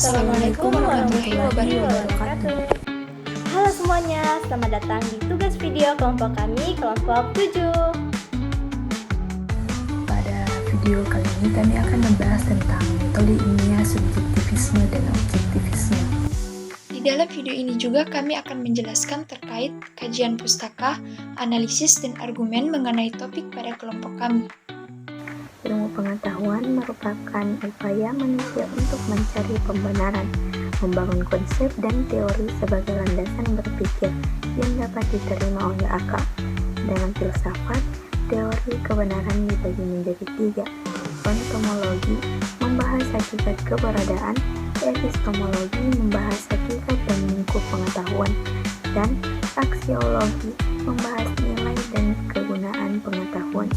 Assalamualaikum warahmatullahi wabarakatuh. Halo semuanya, selamat datang di tugas video kelompok kami, kelompok 7. Pada video kali ini kami akan membahas tentang metode ilmiah subjektivisme dan objektivisme. Di dalam video ini juga kami akan menjelaskan terkait kajian pustaka, analisis, dan argumen mengenai topik pada kelompok kami. Ilmu pengetahuan merupakan upaya manusia untuk mencari pembenaran, membangun konsep dan teori sebagai landasan berpikir yang dapat diterima oleh akal. Dalam filsafat, teori kebenaran dibagi menjadi 3. Ontomologi membahas hakikat keberadaan, epistemologi membahas hakikat dan lingkup pengetahuan, dan aksiologi membahas nilai dan kegunaan pengetahuan.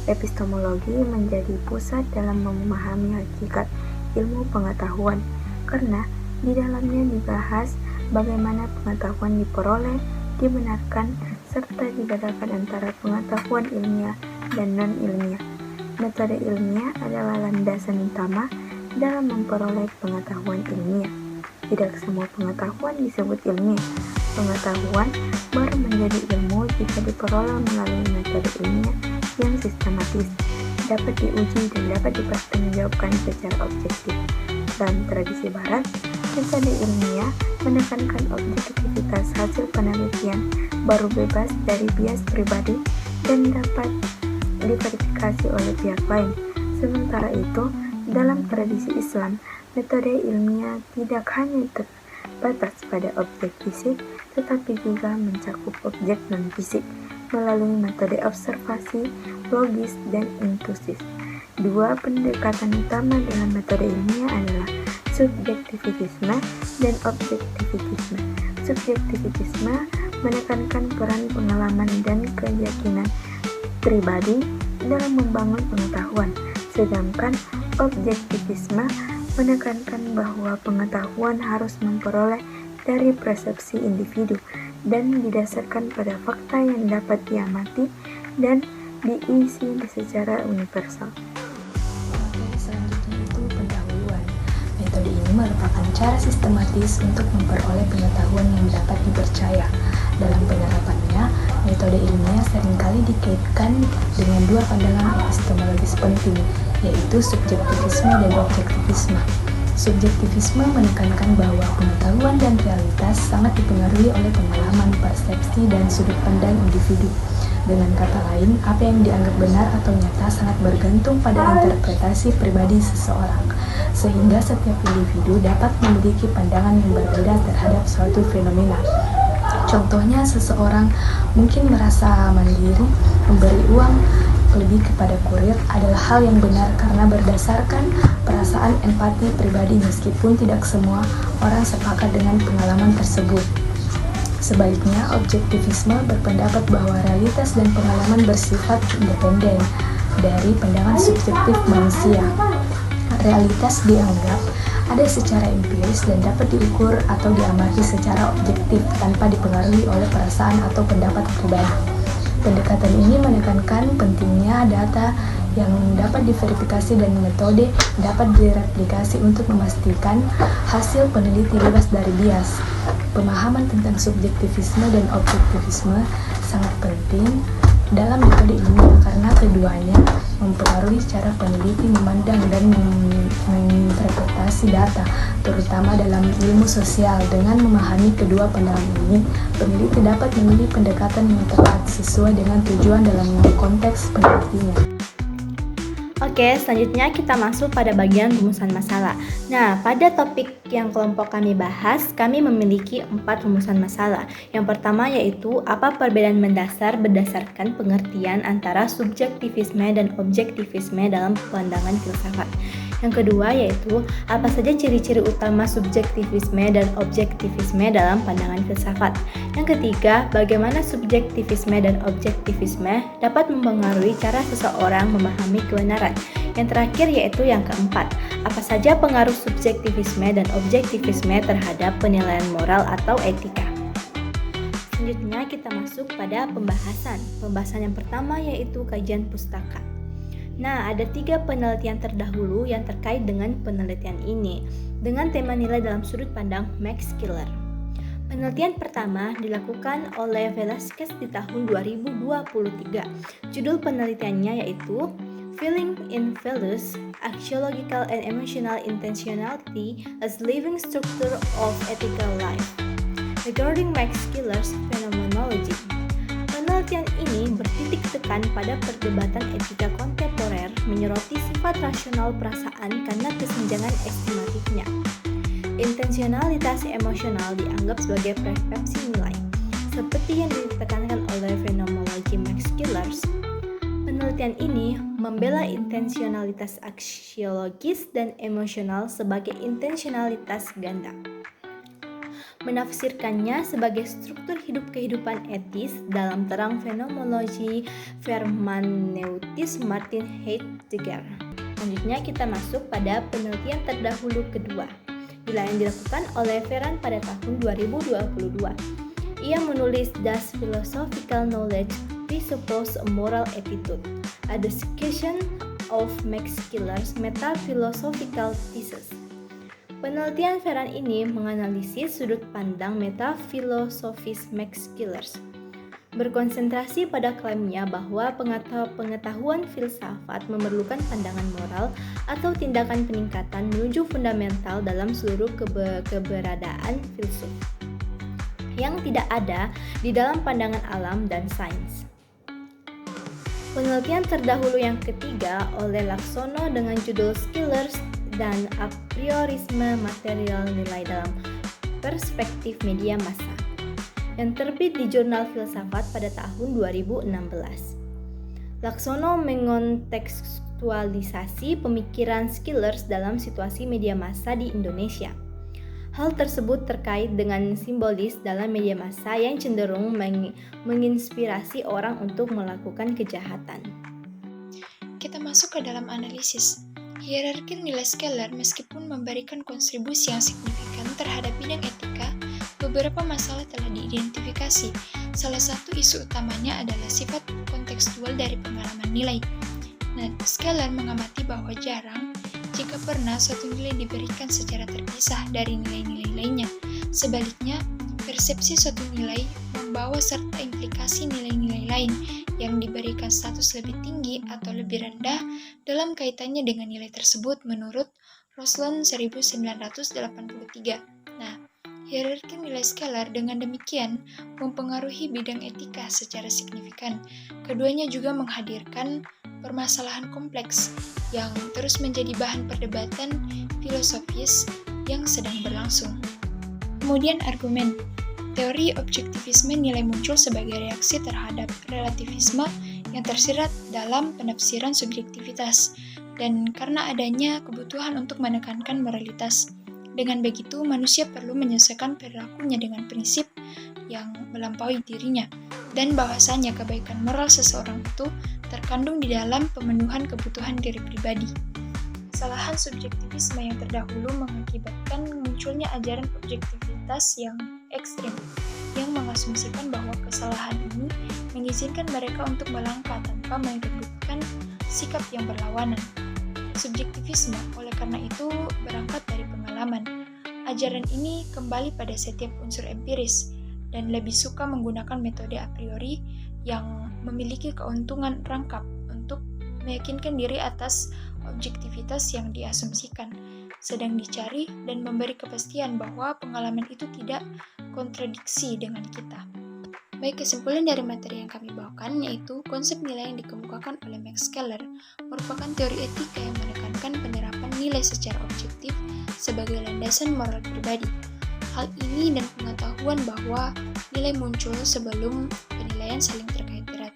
Epistemologi menjadi pusat dalam memahami hakikat ilmu pengetahuan, karena di dalamnya dibahas bagaimana pengetahuan diperoleh, dibenarkan, serta dibedakan antara pengetahuan ilmiah dan non-ilmiah. Metode ilmiah adalah landasan utama dalam memperoleh pengetahuan ilmiah. Tidak semua pengetahuan disebut ilmiah. Pengetahuan baru menjadi ilmu jika diperoleh melalui metode ilmiah yang sistematis, dapat diuji dan dapat dipertanggungjawabkan secara objektif. Dalam tradisi barat, metode ilmiah menekankan objektivitas hasil penelitian, baru bebas dari bias pribadi dan dapat diverifikasi oleh pihak lain. Sementara itu, dalam tradisi Islam, metode ilmiah tidak hanya terbatas pada objek fisik, tetapi juga mencakup objek non-fisik melalui metode observasi, logis, dan intuitif. Dua pendekatan utama dalam metode ilmiah adalah subjektivitisme dan objektivitisme. Subjektivitisme menekankan peran pengalaman dan keyakinan pribadi dalam membangun pengetahuan, sedangkan objektivisme menekankan bahwa pengetahuan harus memperoleh dari persepsi individu dan didasarkan pada fakta yang dapat diamati dan diisi secara universal. Materi selanjutnya itu pendahuluan. Metode ini merupakan cara sistematis untuk memperoleh pengetahuan yang dapat dipercaya. Dalam penerapannya, metode ilmiah seringkali dikaitkan dengan dua pandangan epistemologis penting, yaitu subjektivisme dan objektivisme. Subjektivisme menekankan bahwa pengetahuan dan realitas sangat dipengaruhi oleh pengalaman, persepsi, dan sudut pandang individu. Dengan kata lain, apa yang dianggap benar atau nyata sangat bergantung pada interpretasi pribadi seseorang, sehingga setiap individu dapat memiliki pandangan yang berbeda terhadap suatu fenomena. Contohnya, seseorang mungkin merasa mandiri, memberi uang lebih kepada kurir adalah hal yang benar karena berdasarkan perasaan empati pribadi, meskipun tidak semua orang sepakat dengan pengalaman tersebut. Sebaliknya, objektivisme berpendapat bahwa realitas dan pengalaman bersifat independen dari pandangan subjektif manusia. Realitas dianggap ada secara empiris dan dapat diukur atau diamati secara objektif tanpa dipengaruhi oleh perasaan atau pendapat pribadi. Pendekatan ini menekankan pentingnya data yang dapat diverifikasi dan metode dapat direplikasi untuk memastikan hasil peneliti bebas dari bias. Pemahaman tentang subjektivisme dan objektivisme sangat penting dalam metode ilmiah karena keduanya mempengaruhi cara peneliti memandang dan menginterpretasi data, terutama dalam ilmu sosial. Dengan memahami kedua pandangan ini, peneliti dapat memilih pendekatan yang tepat sesuai dengan tujuan dalam konteks penelitiannya. Oke, selanjutnya kita masuk pada bagian rumusan masalah. Nah, pada topik yang kelompok kami bahas, kami memiliki 4 rumusan masalah. Yang pertama yaitu apa perbedaan mendasar berdasarkan pengertian antara subjektivisme dan objektivisme dalam pandangan filsafat. Yang kedua yaitu apa saja ciri-ciri utama subjektivisme dan objektivisme dalam pandangan filsafat. Yang ketiga, bagaimana subjektivisme dan objektivisme dapat mempengaruhi cara seseorang memahami kebenaran. Yang terakhir yaitu yang keempat, apa saja pengaruh subjektivisme dan objektivisme terhadap penilaian moral atau etika. Selanjutnya kita masuk pada pembahasan. Pembahasan yang pertama yaitu kajian pustaka. Nah, ada 3 penelitian terdahulu yang terkait dengan penelitian ini. dengan tema nilai dalam sudut pandang Max Killer. Penelitian pertama dilakukan oleh Velasquez di tahun 2023. Judul penelitiannya yaitu Feeling in Values, Axiological and Emotional Intentionality as Living Structure of Ethical Life, regarding Max Killer's Phenomenology. Penelitian ini bertitik tekan pada perdebatan etika kontemporer menyoroti sifat rasional perasaan karena kesenjangan estimatifnya. Intensionalitas emosional dianggap sebagai persepsi nilai, seperti yang ditekankan oleh fenomenologi Max Killers. Penelitian ini membela intensionalitas aksiologis dan emosional sebagai intensionalitas ganda, menafsirkannya sebagai struktur hidup kehidupan etis dalam terang fenomenologi hermeneutis Martin Heidegger. Selanjutnya kita masuk pada penelitian terdahulu kedua, yang dilakukan oleh Ferran pada tahun 2022. Ia menulis Does Philosophical Knowledge Presuppose a Moral Attitude? A Discussion of Max Killer's Meta-Philosophical Thesis. Penelitian Ferran ini menganalisis sudut pandang metafilosofis Max Killers, berkonsentrasi pada klaimnya bahwa pengetahuan filsafat memerlukan pandangan moral atau tindakan peningkatan menuju fundamental dalam seluruh keberadaan filsuf yang tidak ada di dalam pandangan alam dan sains. Penelitian terdahulu yang ketiga oleh Laksono dengan judul Skillers dan Apriorisme Material Nilai dalam Perspektif Media Massa, yang terbit di Jurnal Filsafat pada tahun 2016. Laksono mengontekstualisasi pemikiran Skillers dalam situasi media massa di Indonesia. Hal tersebut terkait dengan simbolis dalam media massa yang cenderung menginspirasi orang untuk melakukan kejahatan. Kita masuk ke dalam analisis. Hierarki nilai Scalar meskipun memberikan kontribusi yang signifikan terhadap bidang etika, beberapa masalah telah diidentifikasi. Salah satu isu utamanya adalah sifat kontekstual dari pengalaman nilai. Nah, Scalar mengamati bahwa jarang jika pernah suatu nilai diberikan secara terpisah dari nilai-nilai lainnya. Sebaliknya, persepsi suatu nilai membawa serta implikasi nilai-nilai lain yang diberikan status lebih tinggi atau lebih rendah dalam kaitannya dengan nilai tersebut menurut Roslund 1983. Nah, hierarki nilai Scalar dengan demikian mempengaruhi bidang etika secara signifikan. Keduanya juga menghadirkan permasalahan kompleks yang terus menjadi bahan perdebatan filosofis yang sedang berlangsung. Kemudian argumen. Teori objektivisme nilai muncul sebagai reaksi terhadap relativisme yang tersirat dalam penafsiran subjektivitas dan karena adanya kebutuhan untuk menekankan moralitas. Dengan begitu, manusia perlu menyesuaikan perilakunya dengan prinsip yang melampaui dirinya dan bahwasanya kebaikan moral seseorang itu terkandung di dalam pemenuhan kebutuhan diri pribadi. Kesalahan subjektivisme yang terdahulu mengakibatkan munculnya ajaran objektivitas yang ekstrim, yang mengasumsikan bahwa kesalahan ini mengizinkan mereka untuk melangkah tanpa merebutkan sikap yang berlawanan. Subjektivisme, oleh karena itu, berangkat dari pengalaman. Ajaran ini kembali pada setiap unsur empiris, dan lebih suka menggunakan metode a priori yang memiliki keuntungan rangkap untuk meyakinkan diri atas objektivitas yang diasumsikan, sedang dicari dan memberi kepastian bahwa pengalaman itu tidak kontradiksi dengan kita. Baik, kesimpulan dari materi yang kami bawakan yaitu konsep nilai yang dikemukakan oleh Max Keller merupakan teori etika yang menekankan penerapan nilai secara objektif sebagai landasan moral pribadi. Hal ini dan pengetahuan bahwa nilai muncul sebelum penilaian saling terkait erat.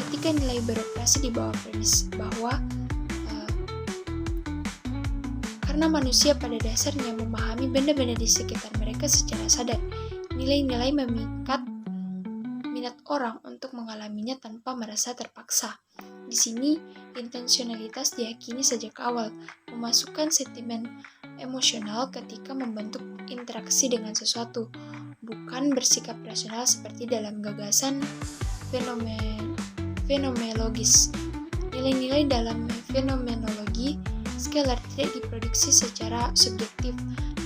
Etika nilai beroperasi di bawah premis bahwa karena manusia pada dasarnya memahami benda-benda di sekitar mereka secara sadar, nilai-nilai memikat minat orang untuk mengalaminya tanpa merasa terpaksa. Di sini, intensionalitas diyakini sejak awal, memasukkan sentimen emosional ketika membentuk interaksi dengan sesuatu, bukan bersikap rasional seperti dalam gagasan fenomenologis. Nilai-nilai dalam fenomenologi scalar tidak diproduksi secara subjektif,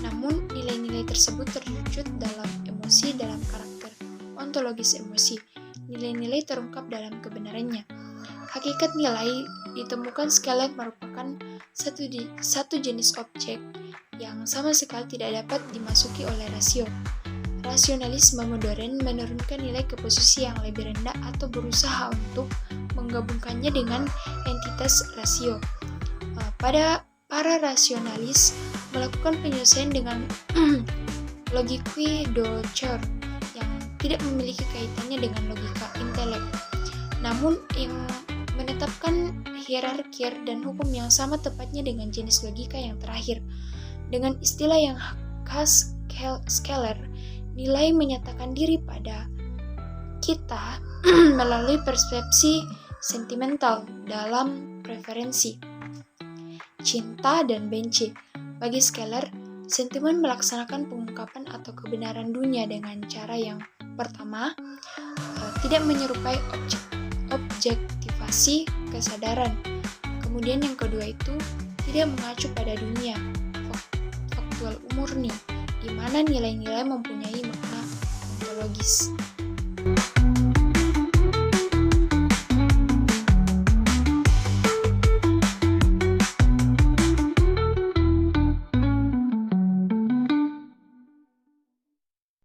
namun nilai-nilai tersebut terwujud dalam emosi dalam karakter ontologis emosi. Nilai-nilai terungkap dalam kebenarannya. Hakikat nilai ditemukan scalar merupakan satu jenis objek yang sama sekali tidak dapat dimasuki oleh rasio. Rasionalisme modern menurunkan nilai ke posisi yang lebih rendah atau berusaha untuk menggabungkannya dengan entitas rasio. Para rasionalis melakukan penyelesaian dengan logique d'auteur yang tidak memiliki kaitannya dengan logika intelek, namun yang menetapkan hierarki dan hukum yang sama tepatnya dengan jenis logika yang terakhir. Dengan istilah yang khas scalar, nilai menyatakan diri pada kita melalui persepsi sentimental dalam preferensi, cinta dan benci. Bagi scalar, sentimen melaksanakan pengungkapan atau kebenaran dunia dengan cara yang pertama, tidak menyerupai objektivasi kesadaran. Kemudian yang kedua itu tidak mengacu pada dunia faktual murni, di mana nilai-nilai mempunyai makna ontologis.